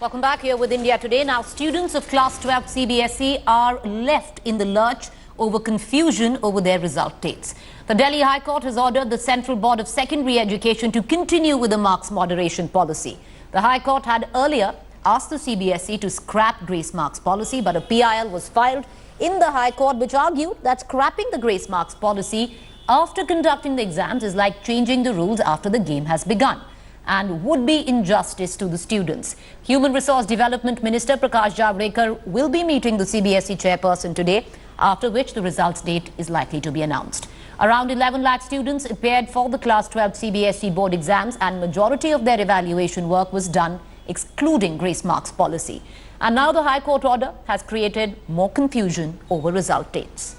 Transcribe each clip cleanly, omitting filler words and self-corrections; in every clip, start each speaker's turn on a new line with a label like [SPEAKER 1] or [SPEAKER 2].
[SPEAKER 1] Welcome back here with India Today. Now, students of Class 12 CBSE are left in the lurch over confusion over their result dates. The Delhi High Court has ordered the Central Board of Secondary Education to continue with the marks moderation policy. The High Court had earlier asked the CBSE to scrap grace marks policy, but a PIL was filed in the High Court which argued that scrapping the grace marks policy after conducting the exams is like changing the rules after the game has begun and would be injustice to the students. Human Resource Development Minister Prakash Javadekar will be meeting the CBSE chairperson today, after which the results date is likely to be announced. Around 11 lakh students appeared for the Class 12 CBSE board exams and majority of their evaluation work was done excluding grace marks policy. And now the High Court order has created more confusion over result dates.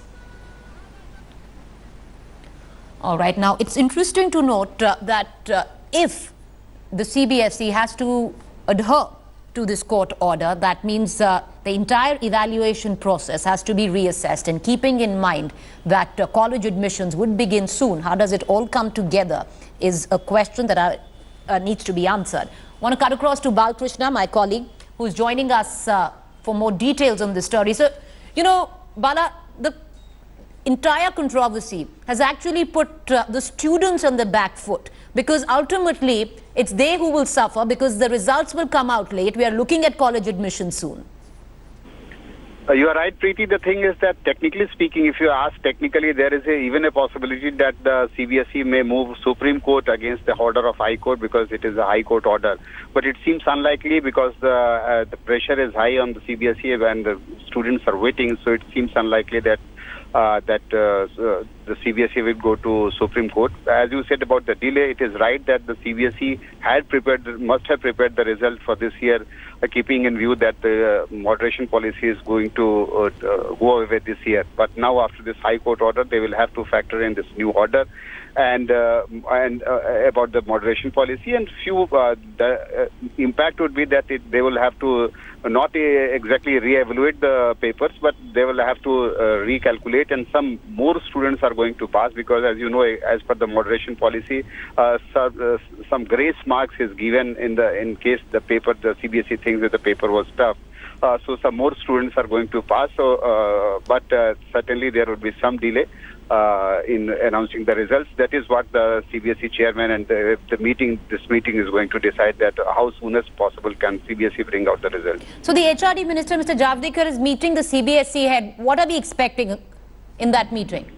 [SPEAKER 1] All right, now it's interesting to note that if the CBSE has to adhere to this court order, that means the entire evaluation process has to be reassessed, and keeping in mind that college admissions would begin soon, how does it all come together is a question that needs to be answered. I want to cut across to Balkrishna, my colleague, who's joining us for more details on this story. So, you know, Bala, the entire controversy has actually put the students on the back foot, because ultimately it's they who will suffer because the results will come out late. We are looking at college admission soon.
[SPEAKER 2] You are right, Preeti. The thing is that technically speaking, if you ask technically, there is even a possibility that the CBSE may move Supreme Court against the order of High Court because it is a High Court order. But it seems unlikely because the pressure is high on the CBSE and the students are waiting. So it seems unlikely that the CBSE will go to Supreme Court. As you said about the delay, it is right that the CBSE must have prepared the result for this year, keeping in view that the moderation policy is going to go away this year. But now, after this High Court order, they will have to factor in this new order and about the moderation policy. And the impact would be that they will have to not exactly re-evaluate the papers, but they will have to recalculate, and some more students are going to pass because, as you know, as per the moderation policy, some grace marks is given in case the CBSE thinks that the paper was tough. So some more students are going to pass. So, but certainly there will be some delay in announcing the results. That is what the CBSE chairman and this meeting is going to decide, that how soon as possible can CBSE bring out the results.
[SPEAKER 1] So the HRD Minister, Mr. Javadekar, is meeting the CBSE head. What are we expecting in that meeting?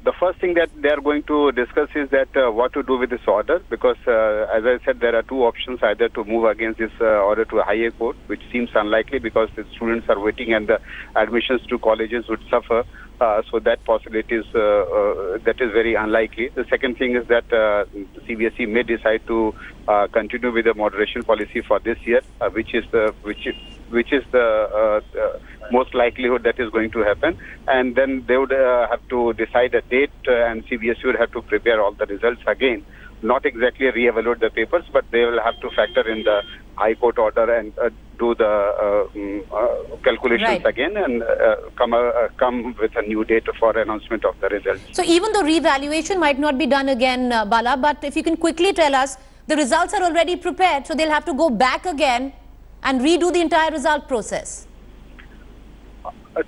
[SPEAKER 2] The first thing that they are going to discuss is that what to do with this order, because as I said, there are two options: either to move against this order to a higher court, which seems unlikely because the students are waiting and the admissions to colleges would suffer. So that possibility is very unlikely. The second thing is that the CBSE may decide to continue with the moderation policy for this year, which is the most likelihood that is going to happen. And then they would have to decide a date, and CBSE would have to prepare all the results again. Not exactly re-evaluate the papers, but they will have to factor in the High Court order and do the calculations again, and come with a new date for announcement of the results.
[SPEAKER 1] So even though re-evaluation might not be done again, Bala, but if you can quickly tell us, the results are already prepared, so they'll have to go back again and redo the entire result process.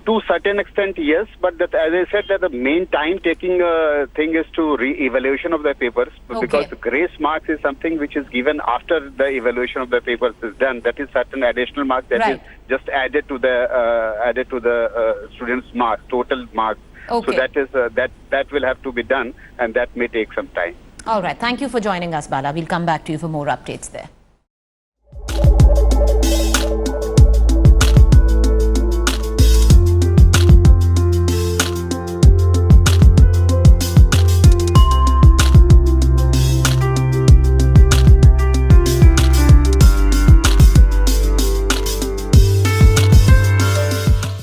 [SPEAKER 2] To a certain extent, yes, but as I said, that the main time-taking thing is to re-evaluation of the papers, because the grace marks is something which is given after the evaluation of the papers is done. That is certain additional mark that is just added to the students' mark, total mark. So that is that will have to be done, and that may take some time.
[SPEAKER 1] All right, thank you for joining us, Bala. We'll come back to you for more updates there.